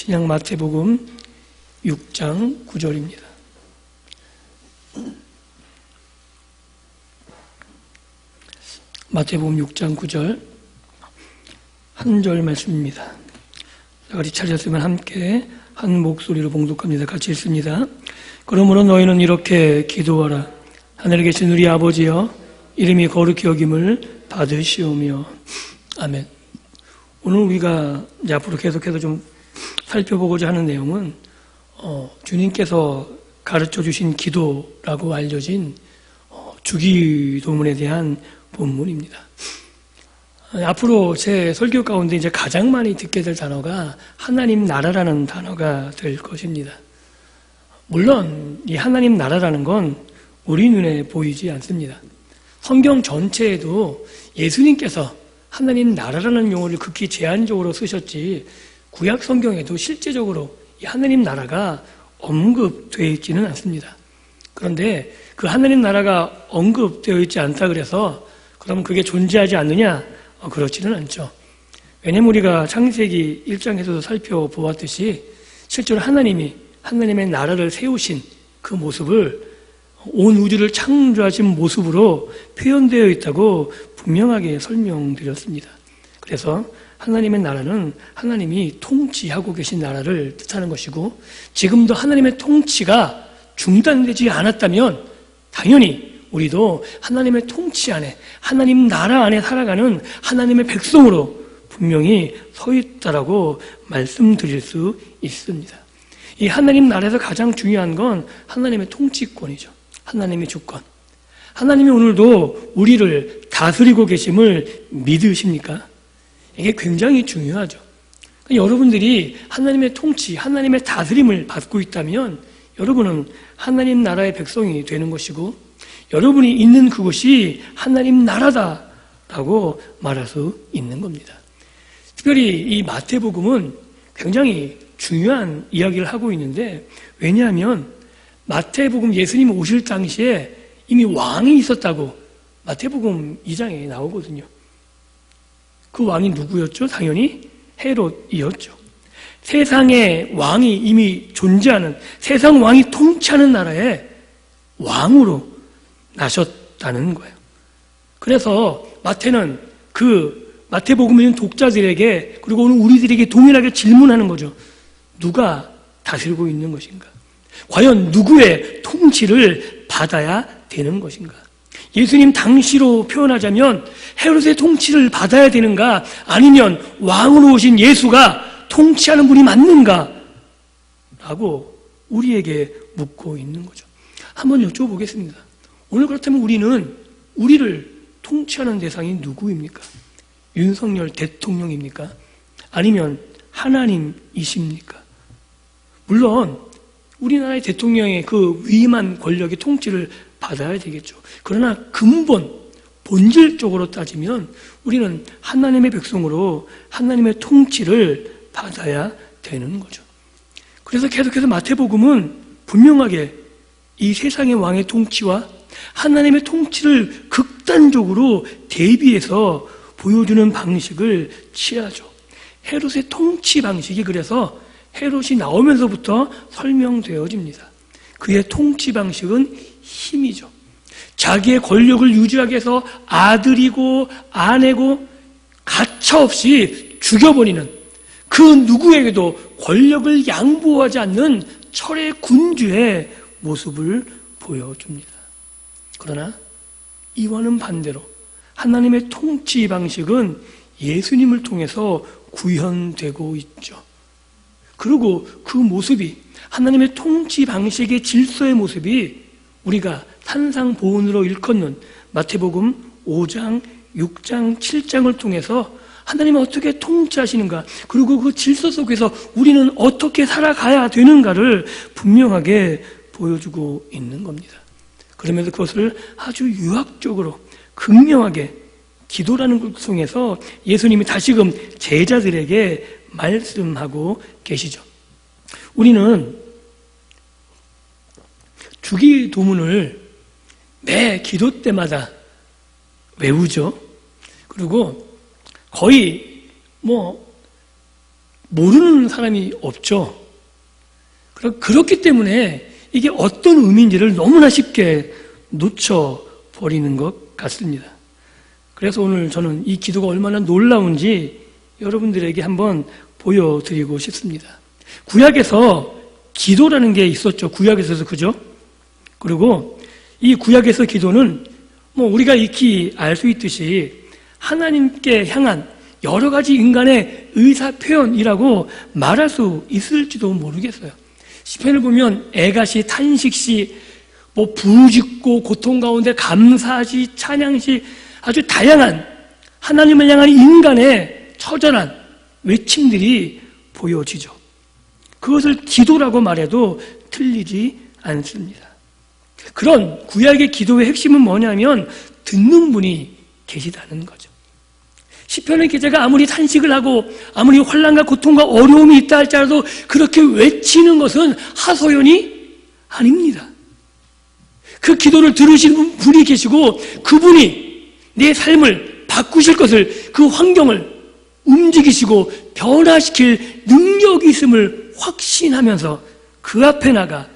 신약 마태복음 6장 9절입니다. 마태복음 6장 9절 한 절 말씀입니다. 우리 차렸으면 함께 한 목소리로 봉독합니다. 같이 읽습니다. 그러므로 너희는 이렇게 기도하라. 하늘에 계신 우리 아버지여, 이름이 거룩히 여김을 받으시오며. 아멘. 오늘 우리가 이제 앞으로 계속해서 좀 살펴보고자 하는 내용은 주님께서 가르쳐 주신 기도라고 알려진 주기도문에 대한 본문입니다. 앞으로 제 설교 가운데 이제 가장 많이 듣게 될 단어가 하나님 나라라는 단어가 될 것입니다. 물론 이 하나님 나라라는 건 우리 눈에 보이지 않습니다. 성경 전체에도 예수님께서 하나님 나라라는 용어를 극히 제한적으로 쓰셨지, 구약 성경에도 실제적으로 이 하나님 나라가 언급되어 있지는 않습니다. 그런데 그 하나님 나라가 언급되어 있지 않다 그래서 그럼 그게 존재하지 않느냐? 그렇지는 않죠. 왜냐면 우리가 창세기 1장에서도 살펴보았듯이 실제로 하나님이 하나님의 나라를 세우신 그 모습을 온 우주를 창조하신 모습으로 표현되어 있다고 분명하게 설명드렸습니다. 그래서 하나님의 나라는 하나님이 통치하고 계신 나라를 뜻하는 것이고, 지금도 하나님의 통치가 중단되지 않았다면 당연히 우리도 하나님의 통치 안에, 하나님 나라 안에 살아가는 하나님의 백성으로 분명히 서 있다라고 말씀드릴 수 있습니다. 이 하나님 나라에서 가장 중요한 건 하나님의 통치권이죠. 하나님의 주권. 하나님이 오늘도 우리를 다스리고 계심을 믿으십니까? 이게 굉장히 중요하죠. 그러니까 여러분들이 하나님의 통치, 하나님의 다스림을 받고 있다면 여러분은 하나님 나라의 백성이 되는 것이고, 여러분이 있는 그곳이 하나님 나라다라고 말할 수 있는 겁니다. 특별히 이 마태복음은 굉장히 중요한 이야기를 하고 있는데, 왜냐하면 마태복음 예수님 오실 당시에 이미 왕이 있었다고 마태복음 2장에 나오거든요. 그 왕이 누구였죠? 당연히 헤롯이었죠. 세상의 왕이 이미 존재하는, 세상 왕이 통치하는 나라에 왕으로 나셨다는 거예요. 그래서 마태는 그 마태복음에 있는 독자들에게, 그리고 오늘 우리들에게 동일하게 질문하는 거죠. 누가 다스리고 있는 것인가? 과연 누구의 통치를 받아야 되는 것인가? 예수님 당시로 표현하자면 헤롯의 통치를 받아야 되는가? 아니면 왕으로 오신 예수가 통치하는 분이 맞는가? 라고 우리에게 묻고 있는 거죠. 한번 여쭤보겠습니다. 오늘 그렇다면 우리를 통치하는 대상이 누구입니까? 윤석열 대통령입니까? 아니면 하나님이십니까? 물론 우리나라의 대통령의 그 위임한 권력의 통치를 받아야 되겠죠. 그러나 본질적으로 따지면 우리는 하나님의 백성으로 하나님의 통치를 받아야 되는 거죠. 그래서 계속해서 마태복음은 분명하게 이 세상의 왕의 통치와 하나님의 통치를 극단적으로 대비해서 보여주는 방식을 취하죠. 헤롯의 통치 방식이 그래서 헤롯이 나오면서부터 설명되어집니다. 그의 통치 방식은 힘이죠. 자기의 권력을 유지하기 위해서 아들이고 아내고 가차없이 죽여버리는, 그 누구에게도 권력을 양보하지 않는 철의 군주의 모습을 보여줍니다. 그러나 이와는 반대로 하나님의 통치 방식은 예수님을 통해서 구현되고 있죠. 그리고 그 모습이, 하나님의 통치 방식의 질서의 모습이 우리가 산상보훈으로 일컫는 마태복음 5장, 6장, 7장을 통해서 하나님은 어떻게 통치하시는가, 그리고 그 질서 속에서 우리는 어떻게 살아가야 되는가를 분명하게 보여주고 있는 겁니다. 그러면서 그것을 아주 유학적으로 극명하게 기도라는 걸 통해서 예수님이 다시금 제자들에게 말씀하고 계시죠. 우리는 주기도문을 매 기도 때마다 외우죠. 그리고 거의 모르는 사람이 없죠. 그렇기 때문에 이게 어떤 의미인지를 너무나 쉽게 놓쳐버리는 것 같습니다. 그래서 오늘 저는 이 기도가 얼마나 놀라운지 여러분들에게 한번 보여드리고 싶습니다. 구약에서 기도라는 게 있었죠. 구약에서도, 그죠? 그리고 이 구약에서 기도는 우리가 익히 알 수 있듯이 하나님께 향한 여러 가지 인간의 의사 표현이라고 말할 수 있을지도 모르겠어요. 시편을 보면 애가시, 탄식시, 부르짖고 고통 가운데 감사시, 찬양시, 아주 다양한 하나님을 향한 인간의 처절한 외침들이 보여지죠. 그것을 기도라고 말해도 틀리지 않습니다. 그런 구약의 기도의 핵심은 뭐냐면 듣는 분이 계시다는 거죠. 시편의 기자가 아무리 탄식을 하고 아무리 환난과 고통과 어려움이 있다 할지라도 그렇게 외치는 것은 하소연이 아닙니다. 그 기도를 들으시는 분이 계시고 그분이 내 삶을 바꾸실 것을, 그 환경을 움직이시고 변화시킬 능력이 있음을 확신하면서 그 앞에 나가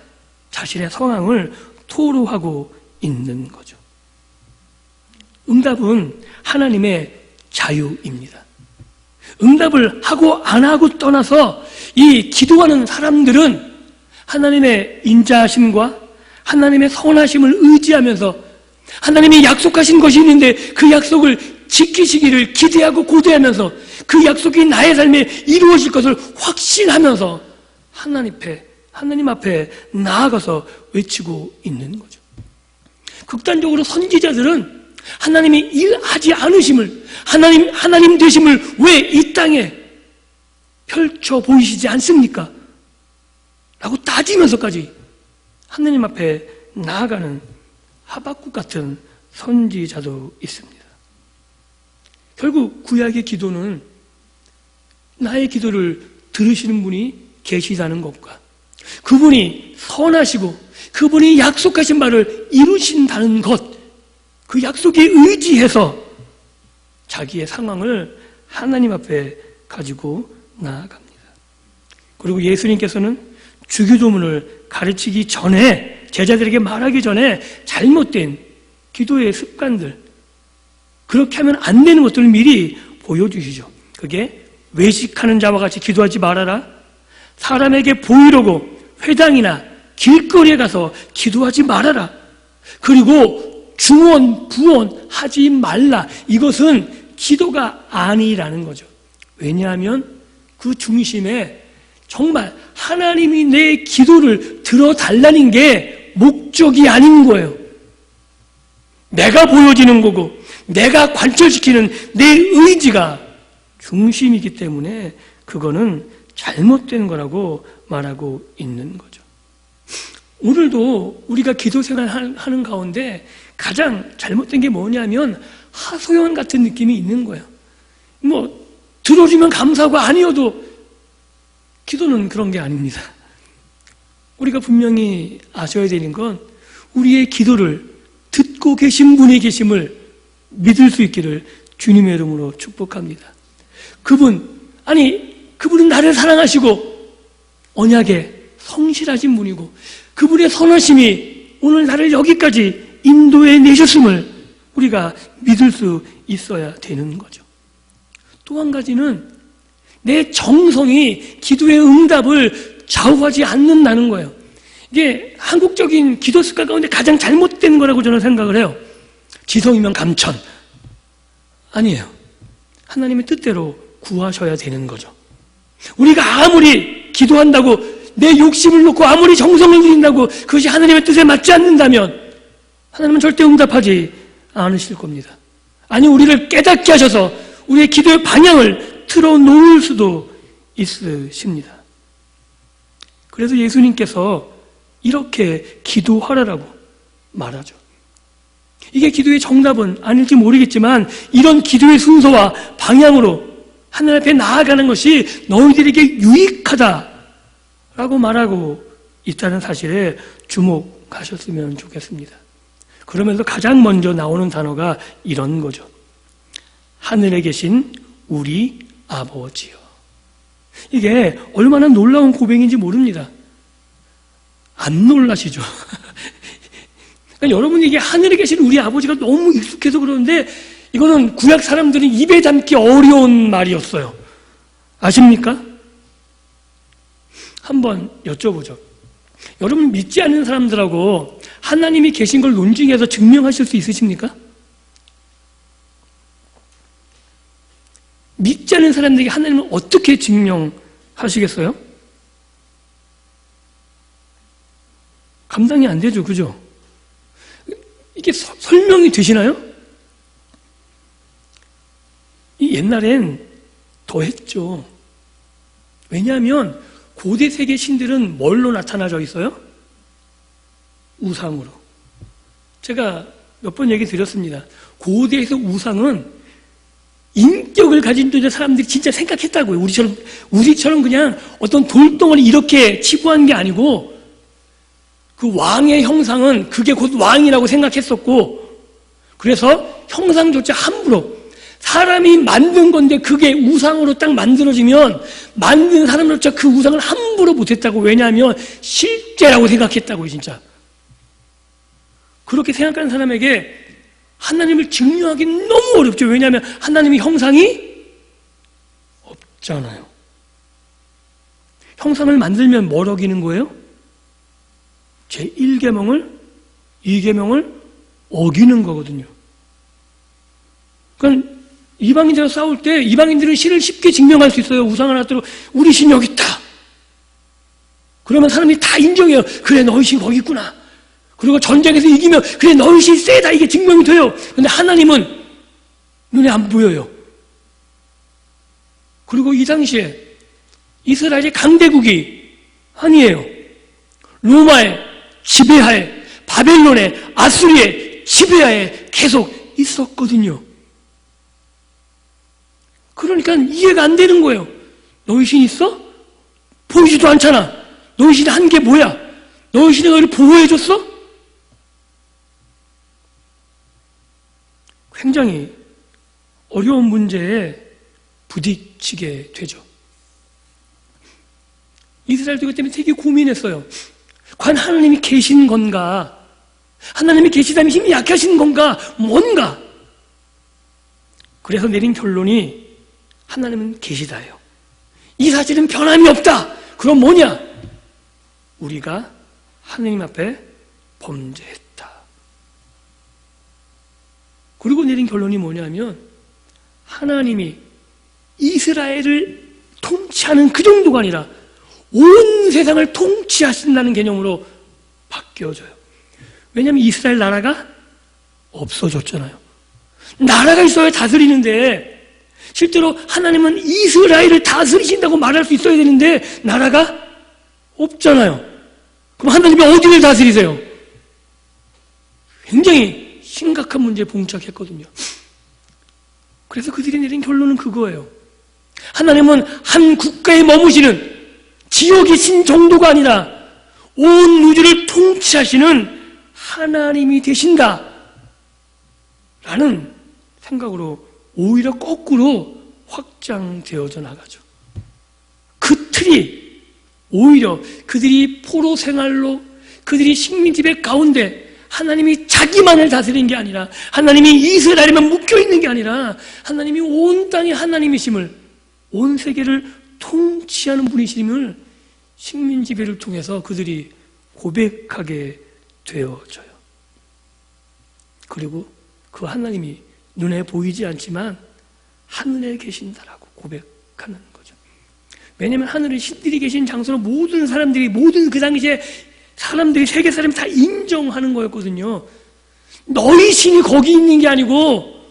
자신의 상황을 토로하고 있는 거죠. 응답은 하나님의 자유입니다. 응답을 하고 안 하고 떠나서 이 기도하는 사람들은 하나님의 인자하심과 하나님의 선하심을 의지하면서 하나님이 약속하신 것이 있는데 그 약속을 지키시기를 기대하고 고대하면서 그 약속이 나의 삶에 이루어질 것을 확신하면서 하나님 앞에 나아가서 외치고 있는 거죠. 극단적으로 선지자들은 하나님이 일하지 않으심을, 하나님 되심을 왜 이 땅에 펼쳐 보이시지 않습니까? 라고 따지면서까지 하나님 앞에 나아가는 하박국 같은 선지자도 있습니다. 결국 구약의 기도는 나의 기도를 들으시는 분이 계시다는 것과 그분이 선하시고 그분이 약속하신 바를 이루신다는 것, 그 약속에 의지해서 자기의 상황을 하나님 앞에 가지고 나아갑니다. 그리고 예수님께서는 주기도문을 가르치기 전에, 제자들에게 말하기 전에 잘못된 기도의 습관들, 그렇게 하면 안 되는 것들을 미리 보여주시죠. 그게 외식하는 자와 같이 기도하지 말아라, 사람에게 보이려고 회당이나 길거리에 가서 기도하지 말아라, 그리고 중언, 부언 하지 말라. 이것은 기도가 아니라는 거죠. 왜냐하면 그 중심에 정말 하나님이 내 기도를 들어달라는 게 목적이 아닌 거예요. 내가 보여지는 거고 내가 관철시키는 내 의지가 중심이기 때문에 그거는 잘못된 거라고 말하고 있는 거죠. 오늘도 우리가 기도 생활하는 가운데 가장 잘못된 게 뭐냐면 하소연 같은 느낌이 있는 거예요. 들어주면 감사하고 아니어도 기도는 그런 게 아닙니다. 우리가 분명히 아셔야 되는 건 우리의 기도를 듣고 계신 분이 계심을 믿을 수 있기를 주님의 이름으로 축복합니다. 그분은 나를 사랑하시고 언약에 성실하신 분이고 그분의 선하심이 오늘 나를 여기까지 인도해 내셨음을 우리가 믿을 수 있어야 되는 거죠. 또 한 가지는 내 정성이 기도의 응답을 좌우하지 않는다는 거예요. 이게 한국적인 기도 습관 가운데 가장 잘못된 거라고 저는 생각을 해요. 지성이면 감천. 아니에요. 하나님의 뜻대로 구하셔야 되는 거죠. 우리가 아무리 기도한다고 내 욕심을 놓고 아무리 정성을 들인다고 그것이 하나님의 뜻에 맞지 않는다면 하나님은 절대 응답하지 않으실 겁니다. 아니, 우리를 깨닫게 하셔서 우리의 기도의 방향을 틀어놓을 수도 있으십니다. 그래서 예수님께서 이렇게 기도하라라고 말하죠. 이게 기도의 정답은 아닐지 모르겠지만 이런 기도의 순서와 방향으로 하나님 앞에 나아가는 것이 너희들에게 유익하다라고 말하고 있다는 사실에 주목하셨으면 좋겠습니다. 그러면서 가장 먼저 나오는 단어가 이런 거죠. 하늘에 계신 우리 아버지요. 이게 얼마나 놀라운 고백인지 모릅니다. 안 놀라시죠? 그러니까 여러분이 이게 하늘에 계신 우리 아버지가 너무 익숙해서 그러는데 이거는 구약 사람들이 입에 담기 어려운 말이었어요. 아십니까? 한번 여쭤보죠. 여러분 믿지 않는 사람들하고 하나님이 계신 걸 논증해서 증명하실 수 있으십니까? 믿지 않는 사람들에게 하나님을 어떻게 증명하시겠어요? 감당이 안 되죠, 그죠? 이게 설명이 되시나요? 옛날엔 더 했죠. 왜냐하면 고대 세계 신들은 뭘로 나타나져 있어요? 우상으로. 제가 몇 번 얘기 드렸습니다. 고대에서 우상은 인격을 가진 사람들이 진짜 생각했다고요. 우리처럼 그냥 어떤 돌덩어리 이렇게 치부한 게 아니고 그 왕의 형상은 그게 곧 왕이라고 생각했었고, 그래서 형상조차 함부로 사람이 만든 건데 그게 우상으로 딱 만들어지면 만든 사람조차 그 우상을 함부로 못했다고. 왜냐하면 실제라고 생각했다고요, 진짜. 그렇게 생각하는 사람에게 하나님을 증명하기 너무 어렵죠. 왜냐하면 하나님의 형상이 없잖아요. 형상을 만들면 뭘 어기는 거예요? 제1계명을, 2계명을 어기는 거거든요. 그러니까 이방인들과 싸울 때 이방인들은 신을 쉽게 증명할 수 있어요. 우상 하나 들고 우리 신 여기 있다. 그러면 사람들이 다 인정해요. 그래, 너희 신 거기 있구나. 그리고 전쟁에서 이기면 그래, 너희 신 세다. 이게 증명이 돼요. 그런데 하나님은 눈에 안 보여요. 그리고 이 당시에 이스라엘이 강대국이 아니에요. 로마의 지배하에, 바벨론의, 아수리의 지배하에 계속 있었거든요. 그러니까 이해가 안 되는 거예요. 너희 신 있어? 보이지도 않잖아. 너희 신 한 게 뭐야? 너희 신이 너희를 보호해줬어? 굉장히 어려운 문제에 부딪히게 되죠. 이스라엘도 그 때문에 되게 고민했어요. 과연 하나님이 계신 건가? 하나님이 계시다면 힘이 약하신 건가? 뭔가? 그래서 내린 결론이 하나님은 계시다예요. 이 사실은 변함이 없다. 그럼 뭐냐? 우리가 하나님 앞에 범죄했다. 그리고 내린 결론이 뭐냐면 하나님이 이스라엘을 통치하는 그 정도가 아니라 온 세상을 통치하신다는 개념으로 바뀌어져요. 왜냐하면 이스라엘 나라가 없어졌잖아요. 나라가 있어야 다스리는데 실제로 하나님은 이스라엘을 다스리신다고 말할 수 있어야 되는데 나라가 없잖아요. 그럼 하나님이 어디를 다스리세요? 굉장히 심각한 문제에 봉착했거든요. 그래서 그들이 내린 결론은 그거예요. 하나님은 한 국가에 머무시는 지역이신 정도가 아니라 온 우주를 통치하시는 하나님이 되신다 라는 생각으로 오히려 거꾸로 확장되어져 나가죠. 그 틀이 오히려 그들이 포로 생활로 그들이 식민지배 가운데 하나님이 자기만을 다스리는 게 아니라 하나님이 이스라엘에만 묶여있는 게 아니라 하나님이 온 땅의 하나님이심을, 온 세계를 통치하는 분이심을 식민지배를 통해서 그들이 고백하게 되어져요. 그리고 그 하나님이 눈에 보이지 않지만 하늘에 계신다라고 고백하는 거죠. 왜냐하면 하늘에 신들이 계신 장소로 모든 사람들이, 모든 그 당시에 사람들이, 세계 사람이 다 인정하는 거였거든요. 너희 신이 거기 있는 게 아니고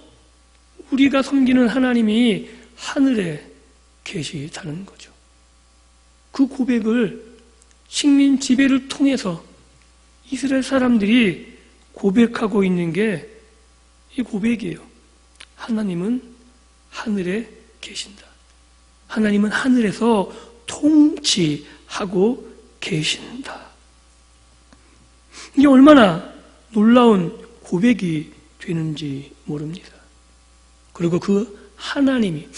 우리가 섬기는 하나님이 하늘에 계시다는 거죠. 그 고백을 식민 지배를 통해서 이스라엘 사람들이 고백하고 있는 게 이 고백이에요. 하나님은 하늘에 계신다. 하나님은 하늘에서 통치하고 계신다. 이게 얼마나 놀라운 고백이 되는지 모릅니다. 그리고 그 하나님이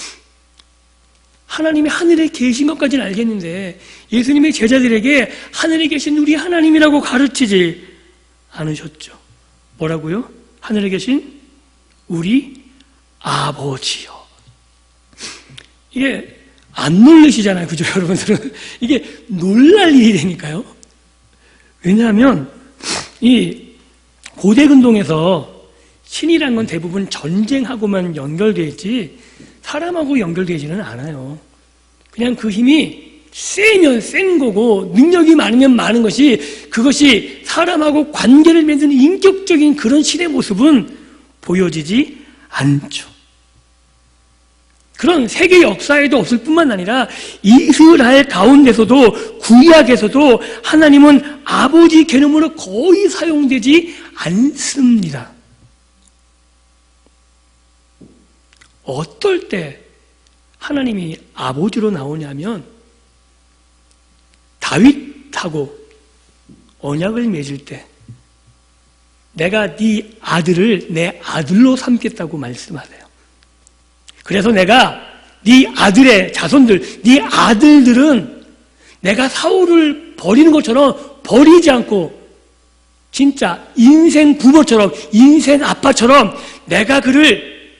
하나님이 하늘에 계신 것까지는 알겠는데 예수님의 제자들에게 하늘에 계신 우리 하나님이라고 가르치지 않으셨죠. 뭐라고요? 하늘에 계신 우리 아버지요. 이게 안 놀라시잖아요. 그죠, 여러분들은? 이게 놀랄 일이 되니까요. 왜냐하면 이 고대 근동에서 신이란 건 대부분 전쟁하고만 연결되어 있지 사람하고 연결되지는 않아요. 그냥 그 힘이 세면 센 거고 능력이 많으면 많은 것이 그것이 사람하고 관계를 맺는 인격적인 그런 신의 모습은 보여지지 않죠. 그런 세계 역사에도 없을 뿐만 아니라 이스라엘 가운데서도 구약에서도 하나님은 아버지 개념으로 거의 사용되지 않습니다. 어떨 때 하나님이 아버지로 나오냐면 다윗하고 언약을 맺을 때 내가 네 아들을 내 아들로 삼겠다고 말씀하세요. 그래서 내가 네 아들의 자손들, 네 아들들은 내가 사울을 버리는 것처럼 버리지 않고 진짜 인생 부모처럼 인생 아빠처럼 내가 그를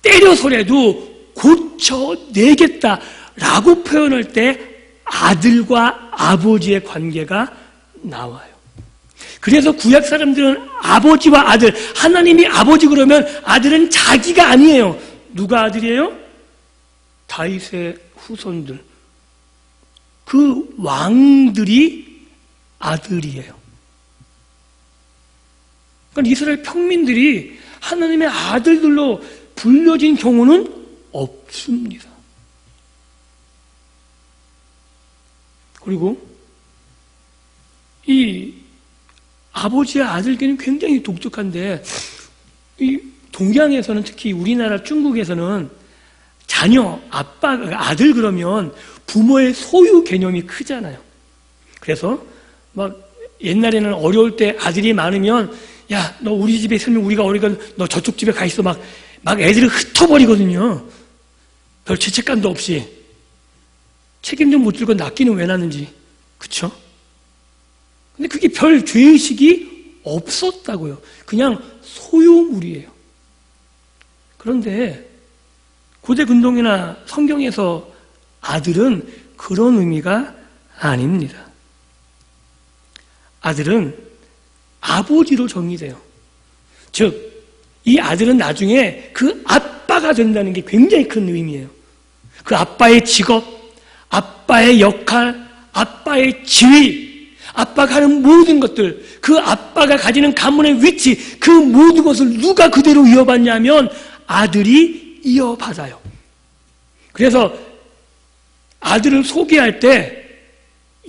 때려서라도 고쳐내겠다라고 표현할 때 아들과 아버지의 관계가 나와요. 그래서 구약 사람들은 아버지와 아들, 하나님이 아버지 그러면 아들은 자기가 아니에요. 누가 아들이에요? 다윗의 후손들. 그 왕들이 아들이에요. 그러니까 이스라엘 평민들이 하나님의 아들들로 불려진 경우는 없습니다. 그리고 이 아버지와 아들계는 굉장히 독특한데 이 동양에서는 특히 우리나라 중국에서는 자녀, 아빠, 아들 그러면 부모의 소유 개념이 크잖아요. 그래서 막 옛날에는 어려울 때 아들이 많으면 야, 너 우리 집에 있으면 우리가 어리가 너 저쪽 집에 가 있어 막 애들을 흩어버리거든요. 별 죄책감도 없이. 책임좀 못 들고 낚이는 왜 낳는지. 그쵸? 근데 그게 별 죄의식이 없었다고요. 그냥 소유물이에요. 그런데 고대 근동이나 성경에서 아들은 그런 의미가 아닙니다. 아들은 아버지로 정의돼요. 즉, 이 아들은 나중에 그 아빠가 된다는 게 굉장히 큰 의미예요. 그 아빠의 직업, 아빠의 역할, 아빠의 지위, 아빠가 하는 모든 것들, 그 아빠가 가지는 가문의 위치, 그 모든 것을 누가 그대로 이어받냐면 아들이 이어받아요. 그래서 아들을 소개할 때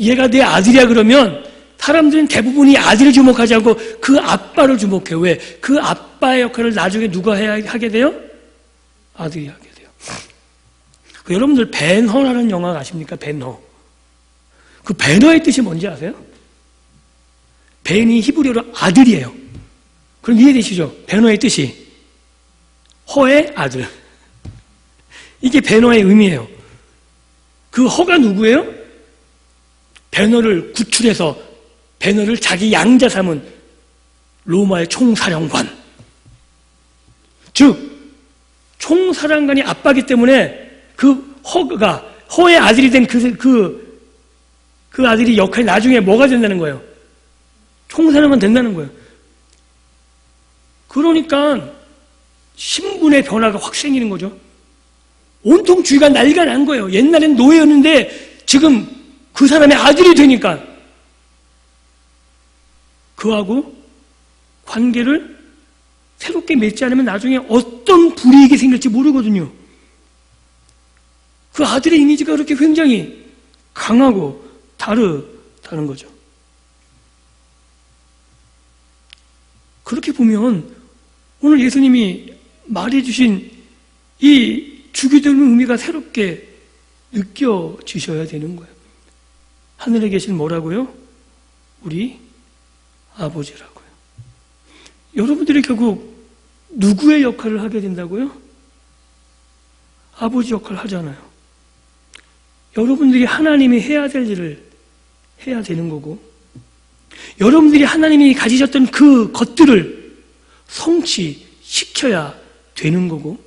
얘가 내 아들이야 그러면 사람들은 대부분이 아들을 주목하지 않고 그 아빠를 주목해요. 왜? 그 아빠의 역할을 나중에 누가 하게 돼요? 아들이 하게 돼요. 여러분들 벤허라는 영화 아십니까? 벤허. 그 벤허의 뜻이 뭔지 아세요? 벤이 히브리어로 아들이에요. 그럼 이해되시죠? 벤허의 뜻이 허의 아들. 이게 벤허의 의미예요. 그 허가 누구예요? 벤허를 구출해서 벤허를 자기 양자 삼은 로마의 총사령관. 즉 총사령관이 아빠기 때문에 그 허의 아들이 된 그 아들이 역할이 나중에 뭐가 된다는 거예요? 총사령관 된다는 거예요. 그러니까 신분의 변화가 확 생기는 거죠. 온통 주위가 난리가 난 거예요. 옛날엔 노예였는데 지금 그 사람의 아들이 되니까 그하고 관계를 새롭게 맺지 않으면 나중에 어떤 불이익이 생길지 모르거든요. 그 아들의 이미지가 그렇게 굉장히 강하고 다르다는 거죠. 그렇게 보면 오늘 예수님이 말해주신 이 주기도는 의미가 새롭게 느껴지셔야 되는 거예요. 하늘에 계신 뭐라고요? 우리 아버지라고요. 여러분들이 결국 누구의 역할을 하게 된다고요? 아버지 역할을 하잖아요. 여러분들이 하나님이 해야 될 일을 해야 되는 거고, 여러분들이 하나님이 가지셨던 그 것들을 성취시켜야 되는 거고,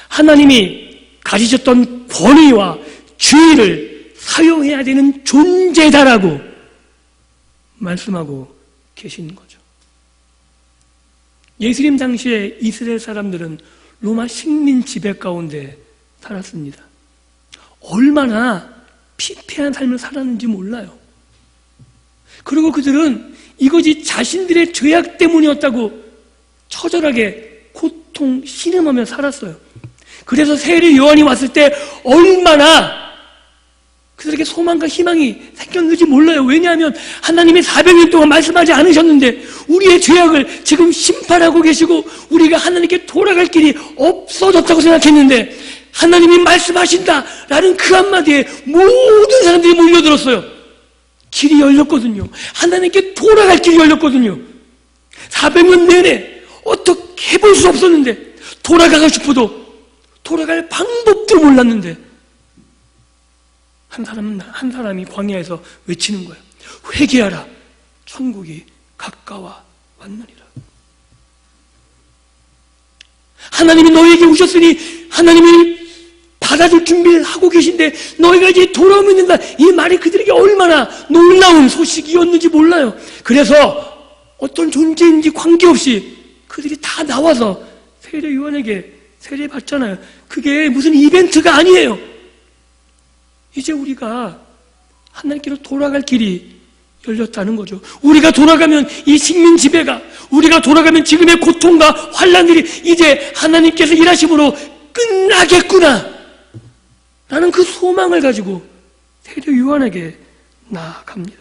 하나님이 가지셨던 권위와 지위를 사용해야 되는 존재다라고 말씀하고 계신 거죠. 예수님 당시에 이스라엘 사람들은 로마 식민 지배 가운데 살았습니다. 얼마나 피폐한 삶을 살았는지 몰라요. 그리고 그들은 이것이 자신들의 죄악 때문이었다고 처절하게 고통, 신음하며 살았어요. 그래서 세례 요한이 왔을 때 얼마나 그들에게 소망과 희망이 생겼는지 몰라요. 왜냐하면 하나님이 400년 동안 말씀하지 않으셨는데 우리의 죄악을 지금 심판하고 계시고 우리가 하나님께 돌아갈 길이 없어졌다고 생각했는데 하나님이 말씀하신다라는 그 한마디에 모든 사람들이 몰려들었어요. 길이 열렸거든요. 하나님께 돌아갈 길이 열렸거든요. 400년 내내 어떻게 해볼 수 없었는데 돌아가고 싶어도 돌아갈 방법도 몰랐는데 한 사람이 광야에서 외치는 거예요. 회개하라. 천국이 가까워 왔느니라. 하나님이 너희에게 오셨으니 하나님이 받아줄 준비를 하고 계신데 너희가 이제 돌아오면 된다. 이 말이 그들에게 얼마나 놀라운 소식이었는지 몰라요. 그래서 어떤 존재인지 관계없이 그들이 다 나와서 세례 요한에게 세례 받잖아요. 그게 무슨 이벤트가 아니에요. 이제 우리가 하나님께로 돌아갈 길이 열렸다는 거죠. 우리가 돌아가면 이 식민 지배가, 우리가 돌아가면 지금의 고통과 환난들이 이제 하나님께서 일하심으로 끝나겠구나 라는 그 소망을 가지고 세례 요한에게 나아갑니다.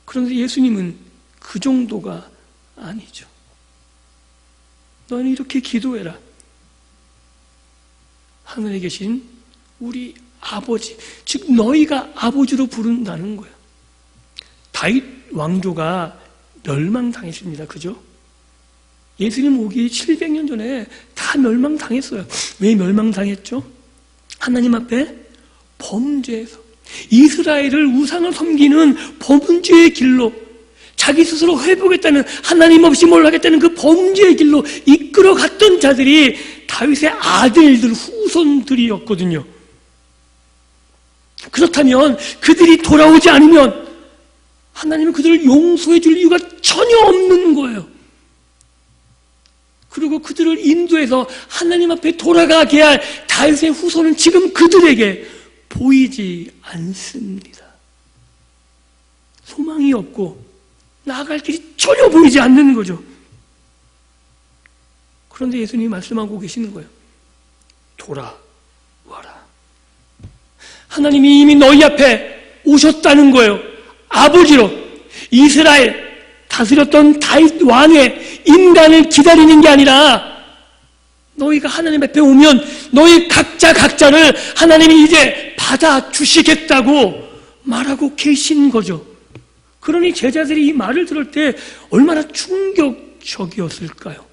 그런데 예수님은 그 정도가 아니죠. 너는 이렇게 기도해라. 하늘에 계신 우리 아버지, 즉 너희가 아버지로 부른다는 거예요. 다윗 왕조가 멸망당했습니다. 그죠? 예수님 오기 700년 전에 다 멸망당했어요. 왜 멸망당했죠? 하나님 앞에 범죄에서 이스라엘을 우상을 섬기는 범죄의 길로 자기 스스로 회복했다는 하나님 없이 뭘 하겠다는 그 범죄의 길로 이끌어갔던 자들이 다윗의 아들들, 후손들이었거든요. 그렇다면 그들이 돌아오지 않으면 하나님은 그들을 용서해 줄 이유가 전혀 없는 거예요. 그리고 그들을 인도해서 하나님 앞에 돌아가게 할 다윗의 후손은 지금 그들에게 보이지 않습니다. 소망이 없고 나아갈 길이 전혀 보이지 않는 거죠. 그런데 예수님이 말씀하고 계시는 거예요. 돌아와라. 하나님이 이미 너희 앞에 오셨다는 거예요. 아버지로 이스라엘 다스렸던 다윗 왕의 인간을 기다리는 게 아니라 너희가 하나님 앞에 오면 너희 각자를 하나님이 이제 받아주시겠다고 말하고 계신 거죠. 그러니 제자들이 이 말을 들을 때 얼마나 충격적이었을까요?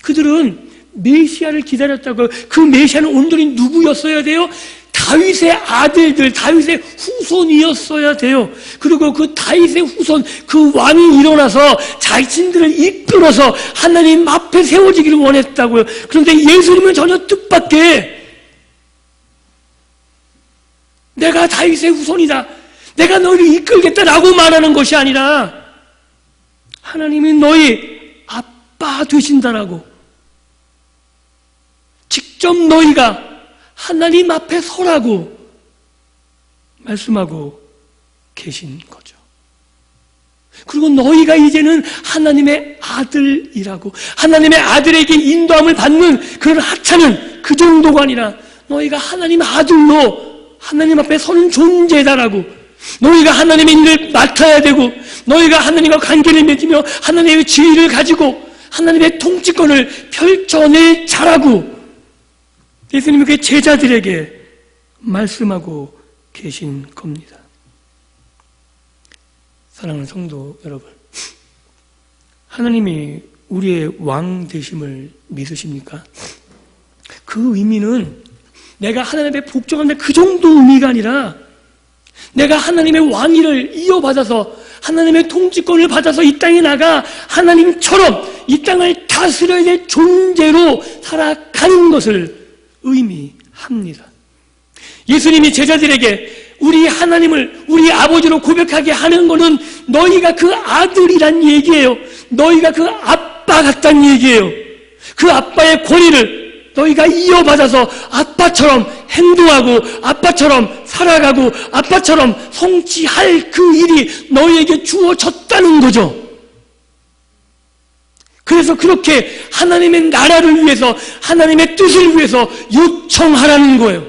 그들은 메시아를 기다렸다고. 그 메시아는 온전히 누구였어야 돼요? 다윗의 아들들, 다윗의 후손이었어야 돼요. 그리고 그 다윗의 후손, 그 왕이 일어나서 자신들을 이끌어서 하나님 앞에 세워지기를 원했다고요. 그런데 예수님은 전혀 뜻밖의 내가 다윗의 후손이다, 내가 너희를 이끌겠다라고 말하는 것이 아니라 하나님이 너희 아빠 되신다라고 직접 너희가 하나님 앞에 서라고 말씀하고 계신 거죠. 그리고 너희가 이제는 하나님의 아들이라고, 하나님의 아들에게 인도함을 받는 그런 하찮은 그 정도가 아니라 너희가 하나님 아들로 하나님 앞에 서는 존재다라고, 너희가 하나님의 일을 맡아야 되고 너희가 하나님과 관계를 맺으며 하나님의 지위를 가지고 하나님의 통치권을 펼쳐낼 자라고 예수님이 그 제자들에게 말씀하고 계신 겁니다. 사랑하는 성도 여러분, 하나님이 우리의 왕 되심을 믿으십니까? 그 의미는 내가 하나님의 복종한다 그 정도 의미가 아니라 내가 하나님의 왕위를 이어받아서 하나님의 통치권을 받아서 이 땅에 나가 하나님처럼 이 땅을 다스려야 될 존재로 살아가는 것을 의미합니다. 예수님이 제자들에게 우리 하나님을 우리 아버지로 고백하게 하는 것은 너희가 그 아들이란 얘기예요. 너희가 그 아빠 같다는 얘기예요. 그 아빠의 권위를 너희가 이어받아서 아빠처럼 행동하고 아빠처럼 살아가고 아빠처럼 성취할 그 일이 너희에게 주어졌다는 거죠. 그래서 그렇게 하나님의 나라를 위해서 하나님의 뜻을 위해서 요청하라는 거예요.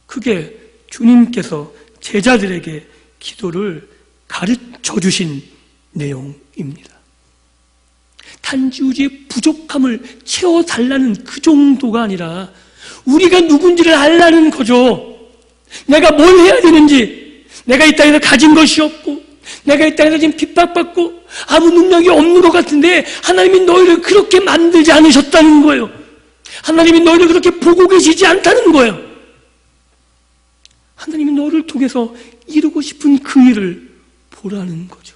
그게 주님께서 제자들에게 기도를 가르쳐 주신 내용입니다. 단지 우리의 부족함을 채워달라는 그 정도가 아니라 우리가 누군지를 알라는 거죠. 내가 뭘 해야 되는지, 내가 이 땅에서 가진 것이 없고 내가 이 땅에서 지금 핍박받고 아무 능력이 없는 것 같은데 하나님이 너희를 그렇게 만들지 않으셨다는 거예요. 하나님이 너희를 그렇게 보고 계시지 않다는 거예요. 하나님이 너를 통해서 이루고 싶은 그 일을 보라는 거죠.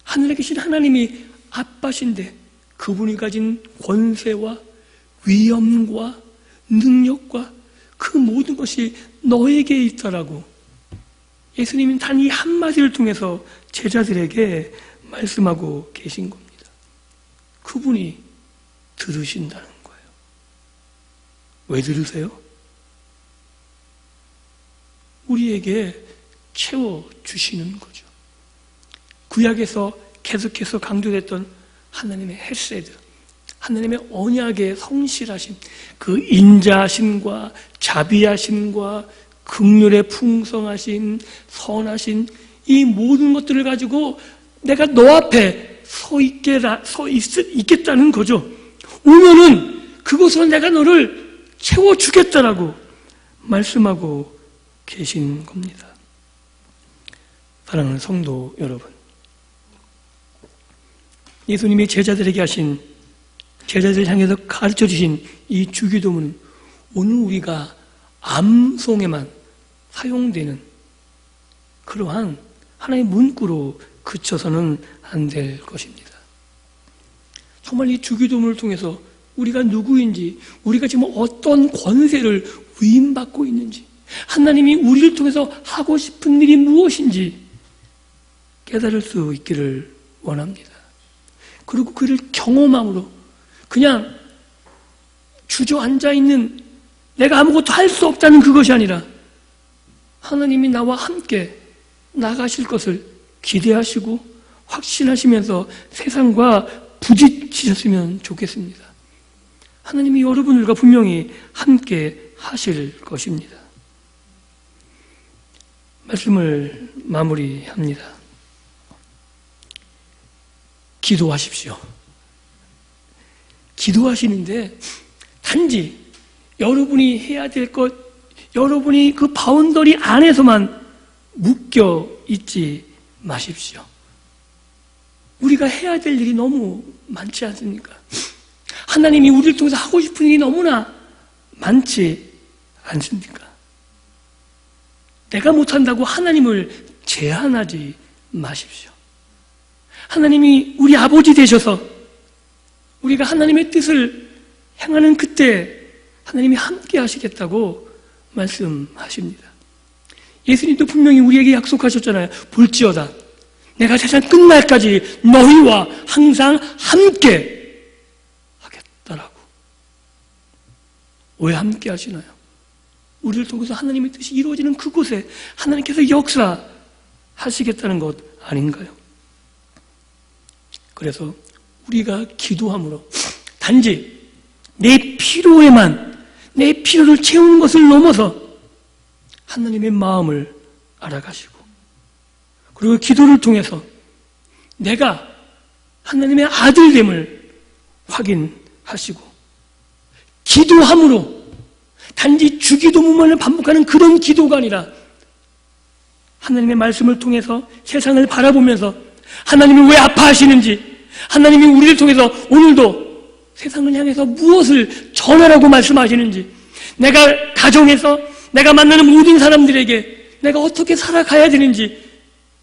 하늘에 계신 하나님이 아빠신데 그분이 가진 권세와 위엄과 능력과 그 모든 것이 너에게 있다라고 예수님은 단 이 한마디를 통해서 제자들에게 말씀하고 계신 겁니다. 그분이 들으신다는 거예요. 왜 들으세요? 우리에게 채워주시는 거죠. 구약에서 계속해서 강조됐던 하나님의 헤세드, 하나님의 언약의 성실하심, 그 인자하심과 자비하심과 긍휼의 풍성하심, 선하심, 이 모든 것들을 가지고 내가 너 앞에 서 있겠다는 거죠. 오면은 그곳으로 내가 너를 채워주겠다라고 말씀하고 계신 겁니다. 사랑하는 성도 여러분, 예수님이 제자들에게 하신, 제자들을 향해서 가르쳐 주신 이 주기도문은 오늘 우리가 암송에만 사용되는 그러한 하나의 문구로 그쳐서는 안 될 것입니다. 정말 이 주기도문을 통해서 우리가 누구인지, 우리가 지금 어떤 권세를 위임받고 있는지, 하나님이 우리를 통해서 하고 싶은 일이 무엇인지 깨달을 수 있기를 원합니다. 그리고 그를 경험함으로 그냥 주저앉아 있는 내가 아무것도 할 수 없다는 그것이 아니라 하나님이 나와 함께 나가실 것을 기대하시고 확신하시면서 세상과 부딪히셨으면 좋겠습니다. 하나님이 여러분들과 분명히 함께 하실 것입니다. 말씀을 마무리합니다. 기도하십시오. 기도하시는데 단지 여러분이 해야 될 것, 여러분이 그 바운더리 안에서만 묶여 있지 마십시오. 우리가 해야 될 일이 너무 많지 않습니까? 하나님이 우리를 통해서 하고 싶은 일이 너무나 많지 않습니까? 내가 못한다고 하나님을 제한하지 마십시오. 하나님이 우리 아버지 되셔서 우리가 하나님의 뜻을 행하는 그때 하나님이 함께 하시겠다고 말씀하십니다. 예수님도 분명히 우리에게 약속하셨잖아요. 볼지어다 내가 세상 끝날까지 너희와 항상 함께 하겠다라고. 왜 함께 하시나요? 우리를 통해서 하나님의 뜻이 이루어지는 그곳에 하나님께서 역사하시겠다는 것 아닌가요? 그래서 우리가 기도함으로 단지 내 필요에만, 내 필요를 채우는 것을 넘어서 하나님의 마음을 알아가시고, 그리고 기도를 통해서 내가 하나님의 아들됨을 확인하시고, 기도함으로 단지 주기도문만을 반복하는 그런 기도가 아니라 하나님의 말씀을 통해서 세상을 바라보면서 하나님이 왜 아파하시는지, 하나님이 우리를 통해서 오늘도 세상을 향해서 무엇을 전하라고 말씀하시는지, 내가 가정에서 내가 만나는 모든 사람들에게 내가 어떻게 살아가야 되는지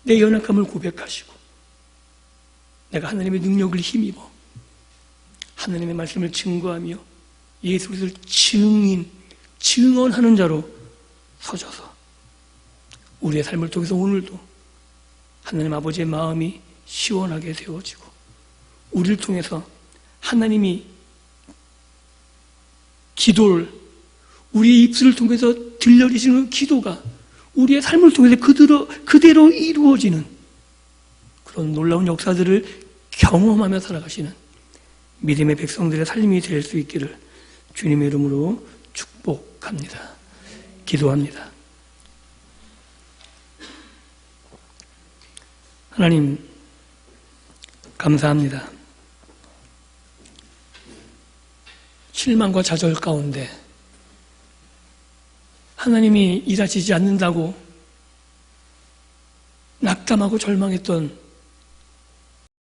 내 연약함을 고백하시고, 내가 하나님의 능력을 힘입어 하나님의 말씀을 증거하며 예수 그리스도를 증언하는 자로 서져서 우리의 삶을 통해서 오늘도 하나님 아버지의 마음이 시원하게 되어지고, 우리를 통해서 하나님이 기도를, 우리의 입술을 통해서 들려주시는 기도가 우리의 삶을 통해서 그대로 이루어지는 그런 놀라운 역사들을 경험하며 살아가시는 믿음의 백성들의 삶이 될 수 있기를 주님의 이름으로 축복합니다. 기도합니다. 하나님, 감사합니다. 실망과 좌절 가운데 하나님이 일하시지 않는다고 낙담하고 절망했던